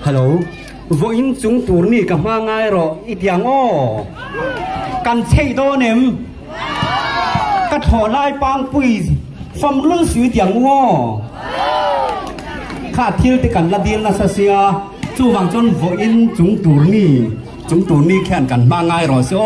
hello vô in chúng tu ni cả mang ngay rồi ít tiếng ô căn xây đô nem cắt họ lại bang pui phong luôn suy tiếng ô khá thiếu thì cần là điên là sao xia chú vàng chôn vô in chúng tu ni khen cần mang ngay rồi xíu